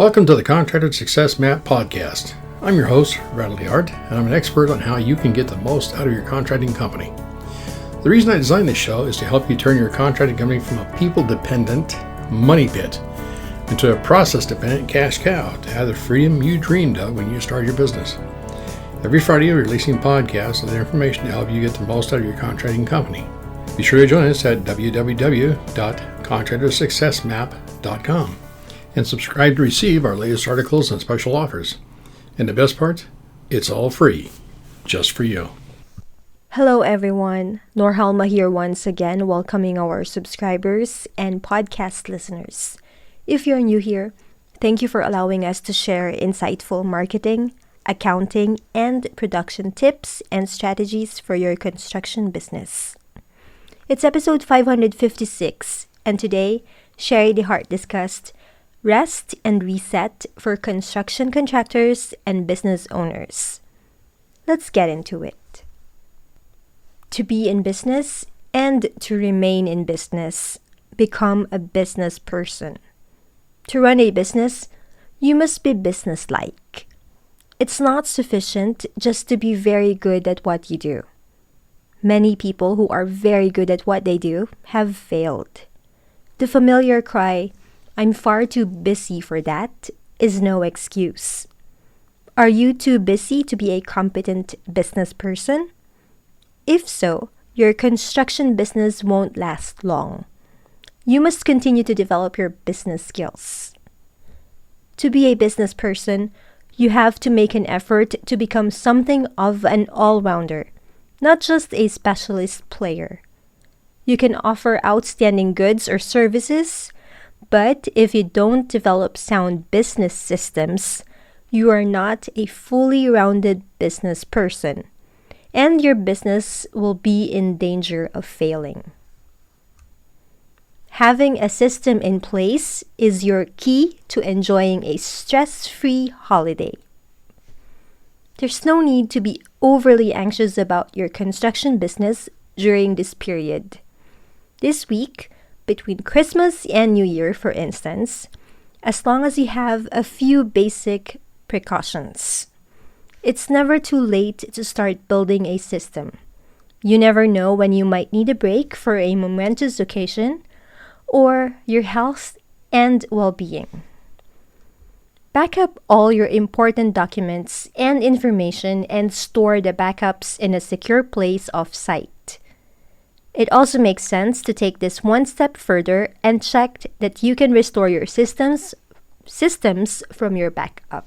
Welcome to the Contractor Success Map podcast. I'm your host, Bradley Hart, and I'm an expert on how you can get the most out of your contracting company. The reason I designed this show is to help you turn your contracting company from a people-dependent money pit into a process-dependent cash cow to have the freedom you dreamed of when you started your business. Every Friday, we're releasing podcasts with information to help you get the most out of your contracting company. Be sure to join us at www.contractorsuccessmap.com. and subscribe to receive our latest articles and special offers. And the best part, it's all free, just for you. Hello everyone, Norhalma here once again, welcoming our subscribers and podcast listeners. If you're new here, thank you for allowing us to share insightful marketing, accounting, and production tips and strategies for your construction business. It's episode 556, and today, Sherry DeHart discussed Rest and Reset for construction contractors and business owners. Let's get into it. To be in business and to remain in business, become a business person. To run a business, you must be businesslike. It's not sufficient just to be very good at what you do. Many people who are very good at what they do have failed. The familiar cry, "I'm far too busy for that," is no excuse. Are you too busy to be a competent business person? If so, your construction business won't last long. You must continue to develop your business skills. To be a business person, you have to make an effort to become something of an all-rounder, not just a specialist player. You can offer outstanding goods or services, but if you don't develop sound business systems, you are not a fully rounded business person, and your business will be in danger of failing. Having a system in place is your key to enjoying a stress-free holiday. There's no need to be overly anxious about your construction business during this period. This week, between Christmas and New Year, for instance, as long as you have a few basic precautions. It's never too late to start building a system. You never know when you might need a break for a momentous occasion or your health and well-being. Back up all your important documents and information and store the backups in a secure place off-site. It also makes sense to take this one step further and check that you can restore your systems from your backup.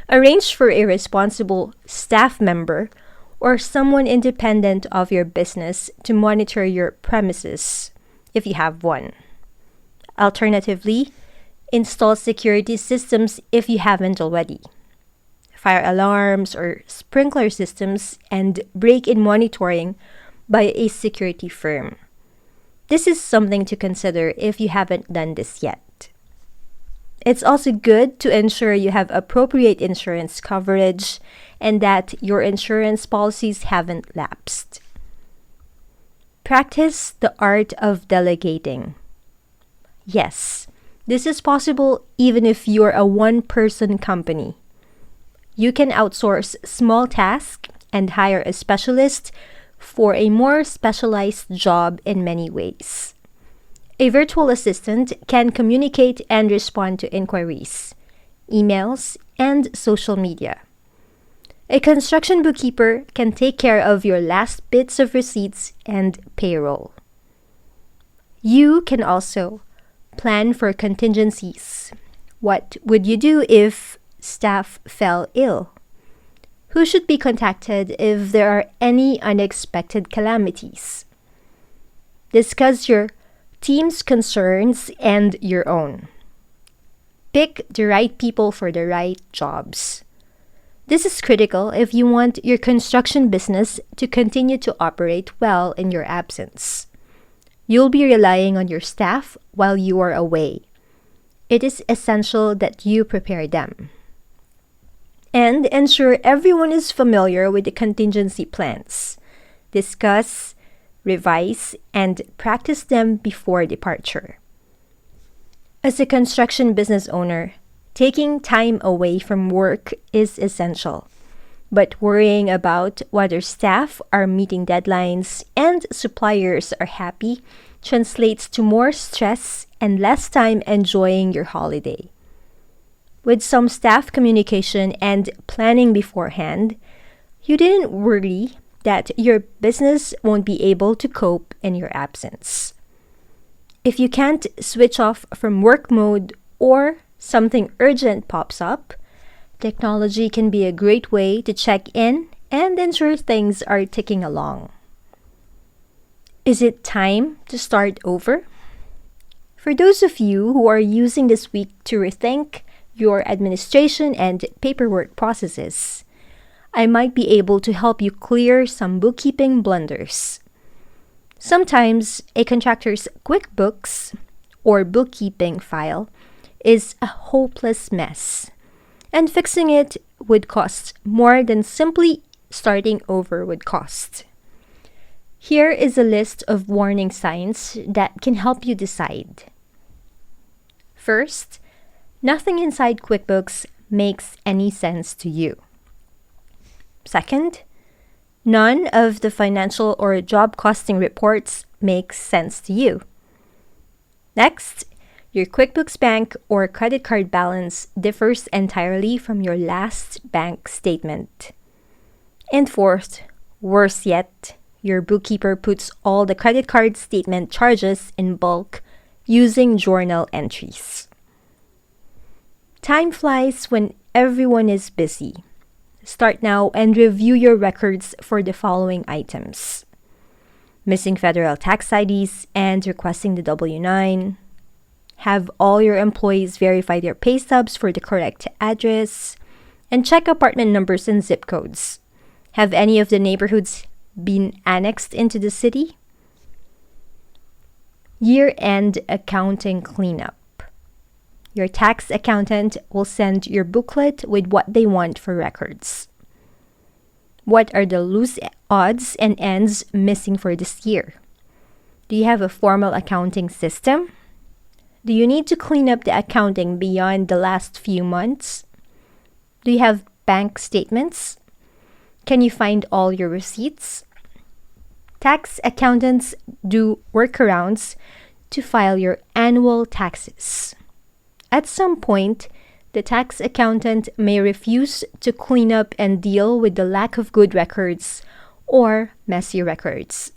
Arrange for a responsible staff member or someone independent of your business to monitor your premises if you have one. Alternatively, install security systems if you haven't already. Fire alarms or sprinkler systems and break-in monitoring by a security firm. This is something to consider if you haven't done this yet. It's also good to ensure you have appropriate insurance coverage and that your insurance policies haven't lapsed. Practice the art of delegating. Yes, this is possible even if you're a one-person company. You can outsource small tasks and hire a specialist for a more specialized job in many ways. A virtual assistant can communicate and respond to inquiries, emails, and social media. A construction bookkeeper can take care of your last bits of receipts and payroll. You can also plan for contingencies. What would you do if staff fell ill? Who should be contacted if there are any unexpected calamities? Discuss your team's concerns and your own. Pick the right people for the right jobs. This is critical if you want your construction business to continue to operate well in your absence. You'll be relying on your staff while you are away. It is essential that you prepare them. And ensure everyone is familiar with the contingency plans. Discuss, revise, and practice them before departure. As a construction business owner, taking time away from work is essential. But worrying about whether staff are meeting deadlines and suppliers are happy translates to more stress and less time enjoying your holiday. With some staff communication and planning beforehand, you didn't worry that your business won't be able to cope in your absence. If you can't switch off from work mode or something urgent pops up, technology can be a great way to check in and ensure things are ticking along. Is it time to start over? For those of you who are using this week to rethink your administration and paperwork processes, I might be able to help you clear some bookkeeping blunders. Sometimes a contractor's QuickBooks or bookkeeping file is a hopeless mess, and fixing it would cost more than simply starting over would cost. Here is a list of warning signs that can help you decide. First, nothing inside QuickBooks makes any sense to you. Second, none of the financial or job costing reports make sense to you. Next, your QuickBooks bank or credit card balance differs entirely from your last bank statement. And fourth, worse yet, your bookkeeper puts all the credit card statement charges in bulk using journal entries. Time flies when everyone is busy. Start now and review your records for the following items: missing federal tax IDs and requesting the W-9. Have all your employees verify their pay stubs for the correct address. And check apartment numbers and zip codes. Have any of the neighborhoods been annexed into the city? Year-end accounting cleanup. Your tax accountant will send your booklet with what they want for records. What are the loose odds and ends missing for this year? Do you have a formal accounting system? Do you need to clean up the accounting beyond the last few months? Do you have bank statements? Can you find all your receipts? Tax accountants do workarounds to file your annual taxes. At some point, the tax accountant may refuse to clean up and deal with the lack of good records or messy records.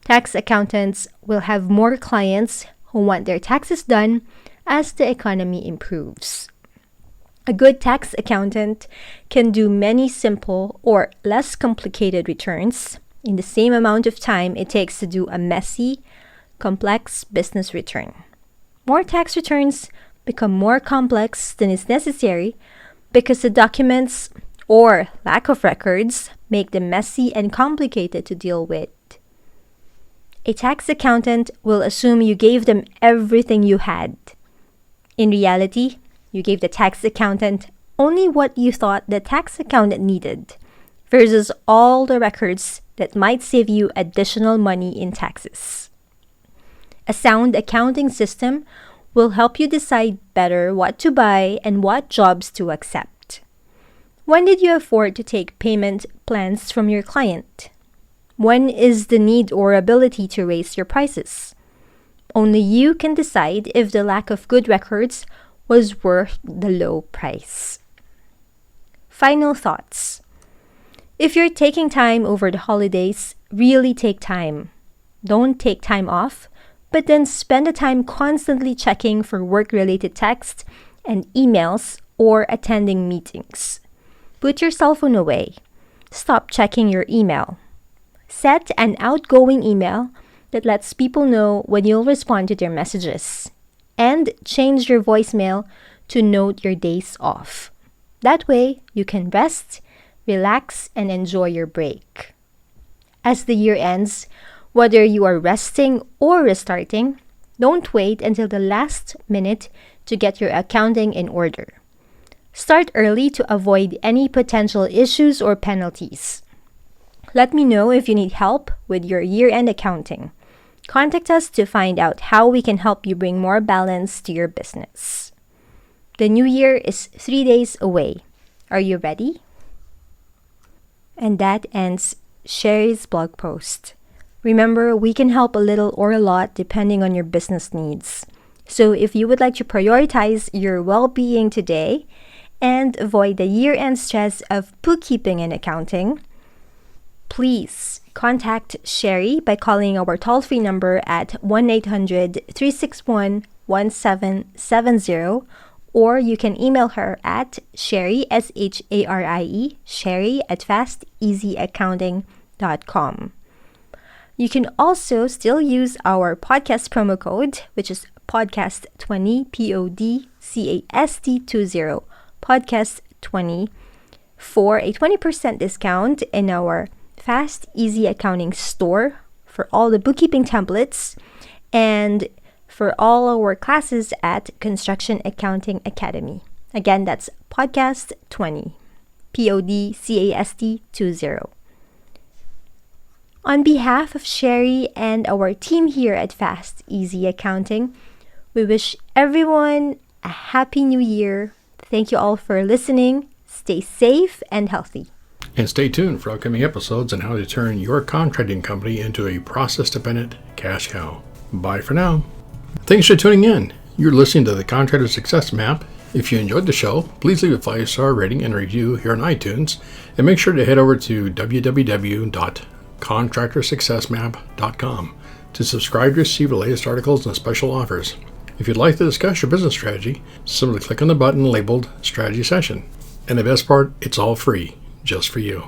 Tax accountants will have more clients who want their taxes done as the economy improves. A good tax accountant can do many simple or less complicated returns in the same amount of time it takes to do a messy, complex business return. More tax returns become more complex than is necessary because the documents or lack of records make them messy and complicated to deal with. A tax accountant will assume you gave them everything you had. In reality, you gave the tax accountant only what you thought the tax accountant needed, versus all the records that might save you additional money in taxes. A sound accounting system will help you decide better what to buy and what jobs to accept. When did you afford to take payment plans from your client? When is the need or ability to raise your prices? Only you can decide if the lack of good records was worth the low price. Final thoughts. If you're taking time over the holidays, really take time. Don't take time off, but then spend the time constantly checking for work-related texts and emails or attending meetings. Put your cell phone away. Stop checking your email. Set an outgoing email that lets people know when you'll respond to their messages. And change your voicemail to note your days off. That way, you can rest, relax, and enjoy your break. As the year ends, whether you are resting or restarting, don't wait until the last minute to get your accounting in order. Start early to avoid any potential issues or penalties. Let me know if you need help with your year-end accounting. Contact us to find out how we can help you bring more balance to your business. The new year is 3 days away. Are you ready? And that ends Sherry's blog post. Remember, we can help a little or a lot depending on your business needs. So if you would like to prioritize your well-being today and avoid the year-end stress of bookkeeping and accounting, please contact Sherry by calling our toll-free number at 1-800-361-1770, or you can email her at Sherry, S-H-A-R-I-E, Sherry at fasteasyaccounting.com. You can also still use our podcast promo code, which is podcast20, PODCAST20, podcast20, for a 20% discount in our Fast Easy Accounting store for all the bookkeeping templates and for all our classes at Construction Accounting Academy. Again, that's podcast 20, PODCAST20. On behalf of Sherry and our team here at Fast Easy Accounting, we wish everyone a happy new year. Thank you all for listening. Stay safe and healthy. And stay tuned for upcoming episodes on how to turn your contracting company into a process-dependent cash cow. Bye for now. Thanks for tuning in. You're listening to the Contractor Success Map. If you enjoyed the show, please leave a 5-star rating and review here on iTunes. And make sure to head over to www.contractorsuccessmap.com to subscribe to receive the latest articles and special offers. If you'd like to discuss your business strategy, simply click on the button labeled Strategy Session. And the best part, it's all free, just for you.